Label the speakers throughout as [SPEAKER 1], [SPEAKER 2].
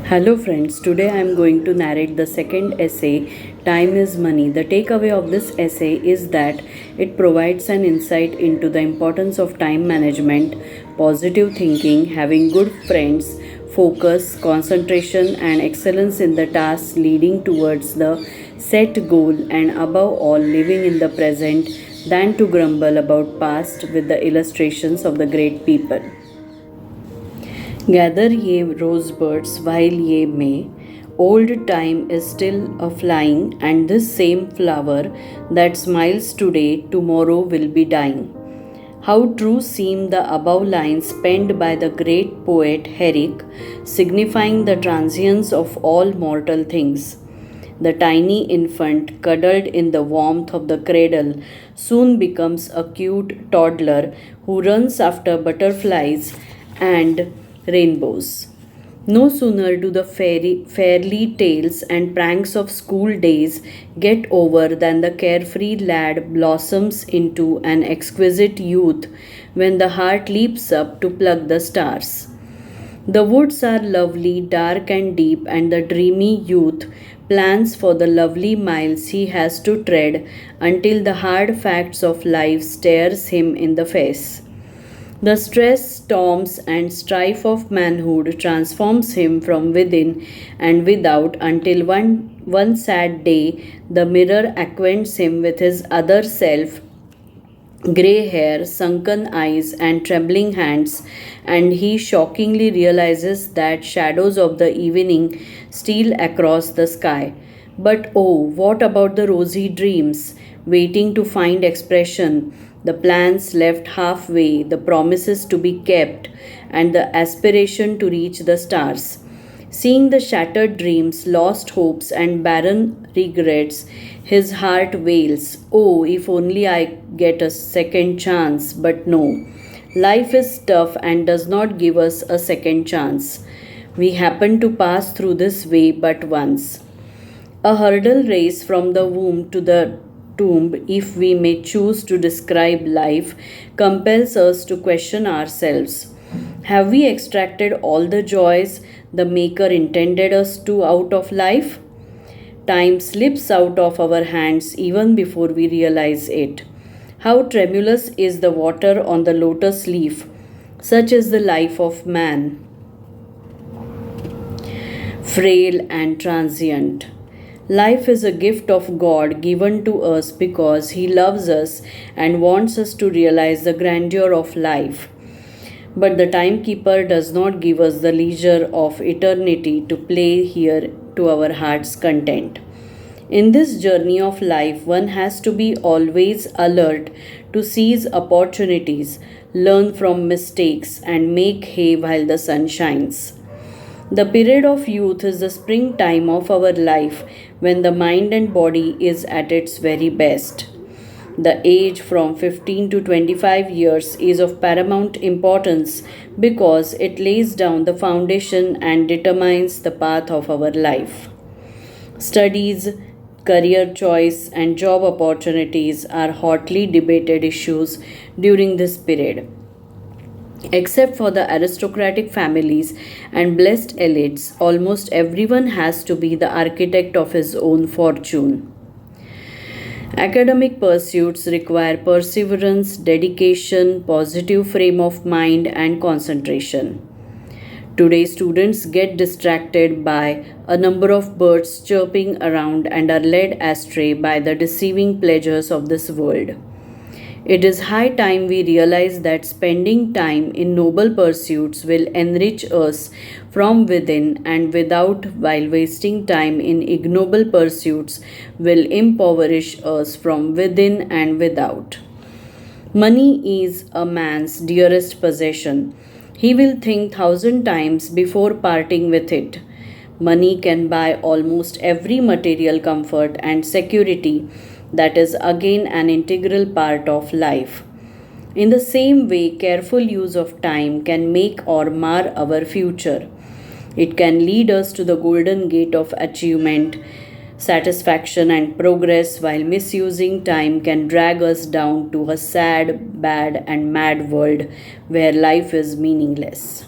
[SPEAKER 1] Hello, friends. Today I am going to narrate the second essay, Time is Money. The takeaway of this essay is that it provides an insight into the importance of time management, positive thinking, having good friends, focus, concentration, and excellence in the tasks leading towards the set goal, and above all, living in the present than to grumble about past with the illustrations of the great people. Gather ye rosebuds while ye may. Old time is still a flying, and this same flower that smiles today, tomorrow will be dying. How true seem the above lines penned by the great poet Herrick, signifying the transience of all mortal things. The tiny infant, cuddled in the warmth of the cradle, soon becomes a cute toddler who runs after butterflies and rainbows. No sooner do the fairly tales and pranks of school days get over than the carefree lad blossoms into an exquisite youth when the heart leaps up to pluck the stars. The woods are lovely, dark and deep, and the dreamy youth plans for the lovely miles he has to tread until the hard facts of life stares him in the face. The stress, storms, and strife of manhood transforms him from within and without until one sad day the mirror acquaints him with his other self, grey hair, sunken eyes, and trembling hands, and he shockingly realizes that shadows of the evening steal across the sky. But oh, what about the rosy dreams, waiting to find expression, the plans left halfway, the promises to be kept, and the aspiration to reach the stars? Seeing the shattered dreams, lost hopes, and barren regrets, his heart wails, "Oh, if only I get a second chance." But no, life is tough and does not give us a second chance. We happen to pass through this way but once. A hurdle race from the womb to the tomb, if we may choose to describe life, compels us to question ourselves. Have we extracted all the joys the Maker intended us to out of life? Time slips out of our hands even before we realize it. How tremulous is the water on the lotus leaf! Such is the life of man, frail and transient. Life is a gift of God given to us because He loves us and wants us to realize the grandeur of life. But the timekeeper does not give us the leisure of eternity to play here to our heart's content. In this journey of life, one has to be always alert to seize opportunities, learn from mistakes, and make hay while the sun shines. The period of youth is the springtime of our life when the mind and body is at its very best. The age from 15 to 25 years is of paramount importance because it lays down the foundation and determines the path of our life. Studies, career choice, and job opportunities are hotly debated issues during this period. Except for the aristocratic families and blessed elites, almost everyone has to be the architect of his own fortune. Academic pursuits require perseverance, dedication, positive frame of mind, and concentration. Today, students get distracted by a number of birds chirping around and are led astray by the deceiving pleasures of this world. It is high time we realize that spending time in noble pursuits will enrich us from within and without, while wasting time in ignoble pursuits will impoverish us from within and without. Money is a man's dearest possession. He will think 1,000 times before parting with it. Money can buy almost every material comfort and security that is again an integral part of life. In the same way, careful use of time can make or mar our future. It can lead us to the golden gate of achievement, satisfaction, and progress, while misusing time can drag us down to a sad, bad, and mad world where life is meaningless.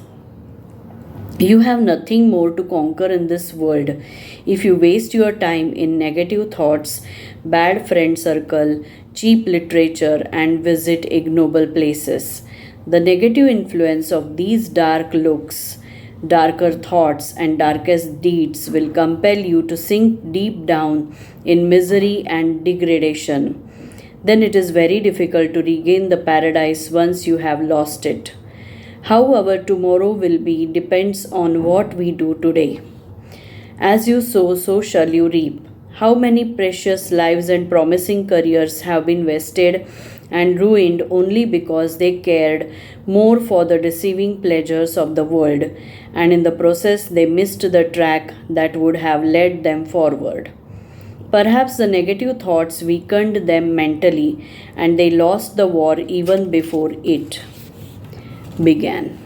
[SPEAKER 1] You have nothing more to conquer in this world if you waste your time in negative thoughts, bad friend circle, cheap literature, and visit ignoble places. The negative influence of these dark looks, darker thoughts, and darkest deeds will compel you to sink deep down in misery and degradation. Then it is very difficult to regain the paradise once you have lost it. How our tomorrow will be depends on what we do today. As you sow, so shall you reap. How many precious lives and promising careers have been wasted and ruined only because they cared more for the deceiving pleasures of the world, and in the process they missed the track that would have led them forward. Perhaps the negative thoughts weakened them mentally and they lost the war even before it began.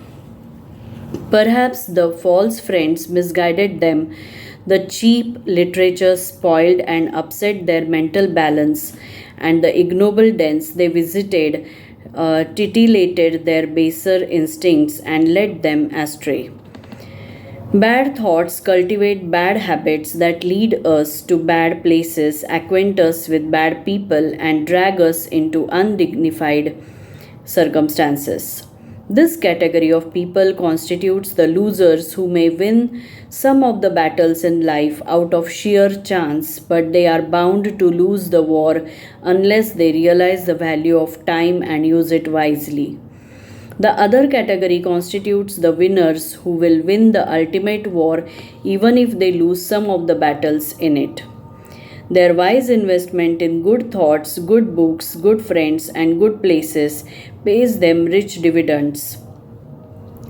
[SPEAKER 1] Perhaps the false friends misguided them, the cheap literature spoiled and upset their mental balance, and the ignoble dens they visited titillated their baser instincts and led them astray. Bad thoughts cultivate bad habits that lead us to bad places, acquaint us with bad people, and drag us into undignified circumstances. This category of people constitutes the losers who may win some of the battles in life out of sheer chance, but they are bound to lose the war unless they realize the value of time and use it wisely. The other category constitutes the winners who will win the ultimate war even if they lose some of the battles in it. Their wise investment in good thoughts, good books, good friends, and good places pays them rich dividends.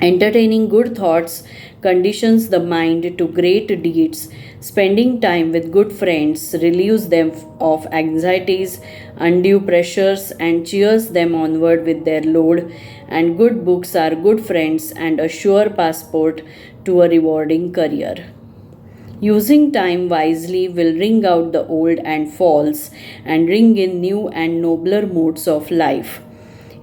[SPEAKER 1] Entertaining good thoughts conditions the mind to great deeds. Spending time with good friends relieves them of anxieties, undue pressures, and cheers them onward with their load. And good books are good friends and a sure passport to a rewarding career. Using time wisely will wring out the old and false and ring in new and nobler moods of life.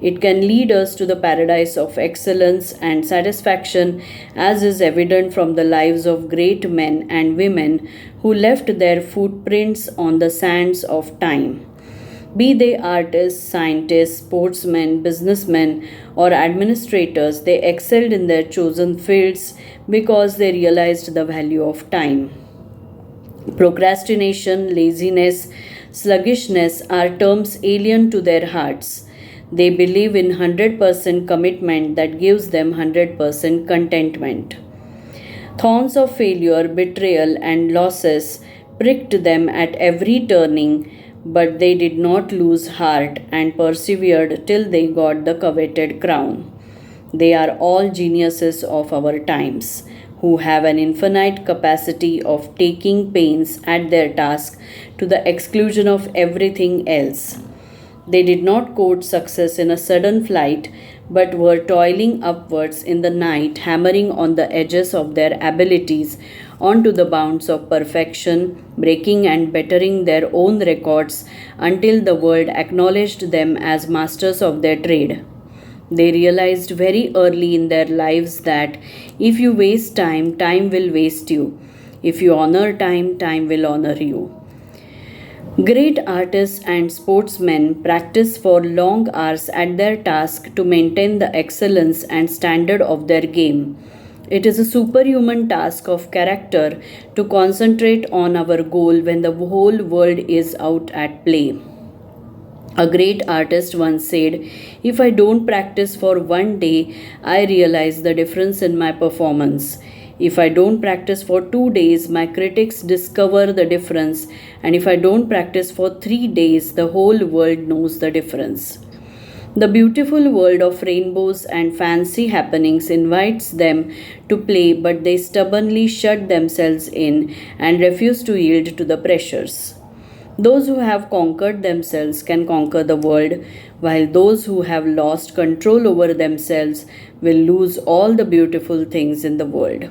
[SPEAKER 1] It can lead us to the paradise of excellence and satisfaction, as is evident from the lives of great men and women who left their footprints on the sands of time. Be they artists, scientists, sportsmen, businessmen, or administrators, they excelled in their chosen fields because they realized the value of time. Procrastination, laziness, sluggishness are terms alien to their hearts. They believe in 100% commitment that gives them 100% contentment. Thorns of failure, betrayal, and losses pricked them at every turning, but they did not lose heart and persevered till they got the coveted crown. They are all geniuses of our times, who have an infinite capacity of taking pains at their task to the exclusion of everything else. They did not court success in a sudden flight, but were toiling upwards in the night, hammering on the edges of their abilities onto the bounds of perfection, breaking and bettering their own records until the world acknowledged them as masters of their trade. They realized very early in their lives that if you waste time, time will waste you. If you honor time, time will honor you. Great artists and sportsmen practice for long hours at their task to maintain the excellence and standard of their game. It is a superhuman task of character to concentrate on our goal when the whole world is out at play. A great artist once said, "If I don't practice for one day, I realize the difference in my performance. If I don't practice for 2 days, my critics discover the difference, and if I don't practice for 3 days, the whole world knows the difference." The beautiful world of rainbows and fancy happenings invites them to play, but they stubbornly shut themselves in and refuse to yield to the pressures. Those who have conquered themselves can conquer the world, while those who have lost control over themselves will lose all the beautiful things in the world.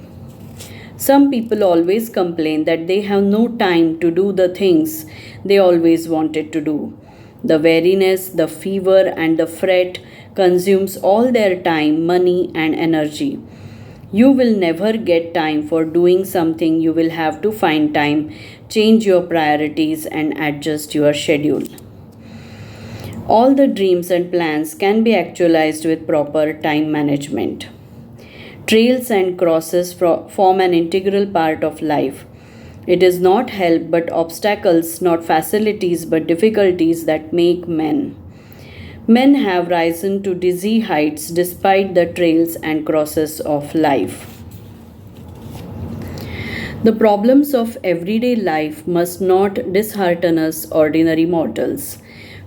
[SPEAKER 1] Some people always complain that they have no time to do the things they always wanted to do. The weariness, the fever, and the fret consumes all their time, money, and energy. You will never get time for doing something, you will have to find time, change your priorities, and adjust your schedule. All the dreams and plans can be actualized with proper time management. Trails and crosses form an integral part of life. It is not help but obstacles, not facilities but difficulties that make men. Men have risen to dizzy heights despite the trails and crosses of life. The problems of everyday life must not dishearten us ordinary mortals.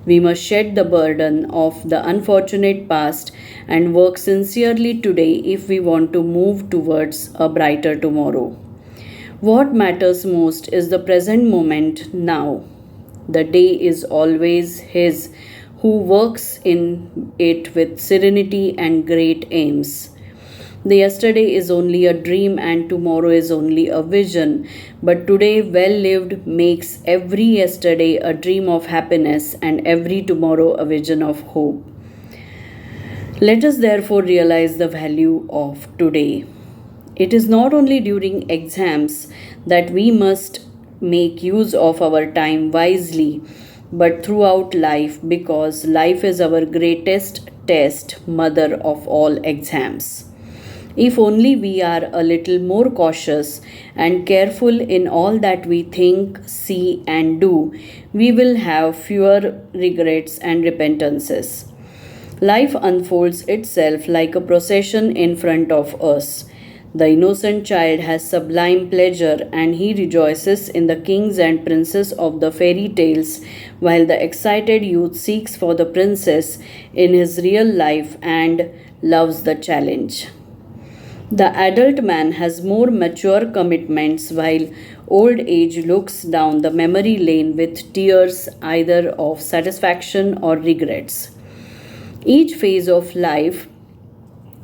[SPEAKER 1] We must shed the burden of the unfortunate past and work sincerely today if we want to move towards a brighter tomorrow. What matters most is the present moment now. The day is always His who works in it with serenity and great aims. The yesterday is only a dream and tomorrow is only a vision, but today well lived makes every yesterday a dream of happiness and every tomorrow a vision of hope. Let us therefore realize the value of today. It is not only during exams that we must make use of our time wisely, but throughout life, because life is our greatest test, mother of all exams. If only we are a little more cautious and careful in all that we think, see, and do, we will have fewer regrets and repentances. Life unfolds itself like a procession in front of us. The innocent child has sublime pleasure and he rejoices in the kings and princes of the fairy tales, while the excited youth seeks for the princess in his real life and loves the challenge. The adult man has more mature commitments while old age looks down the memory lane with tears either of satisfaction or regrets. Each phase of life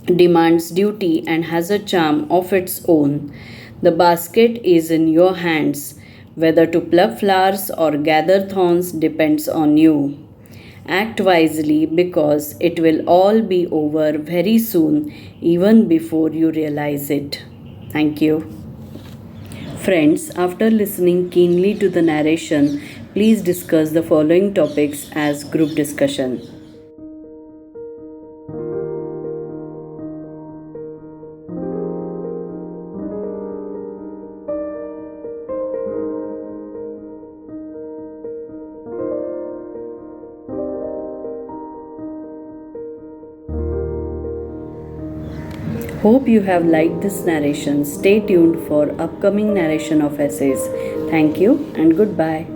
[SPEAKER 1] demands duty and has a charm of its own. The basket is in your hands. Whether to pluck flowers or gather thorns depends on you. Act wisely because it will all be over very soon, even before you realize it. Thank you. Friends, after listening keenly to the narration, please discuss the following topics as group discussion. Hope you have liked this narration. Stay tuned for upcoming narration of essays. Thank you and goodbye.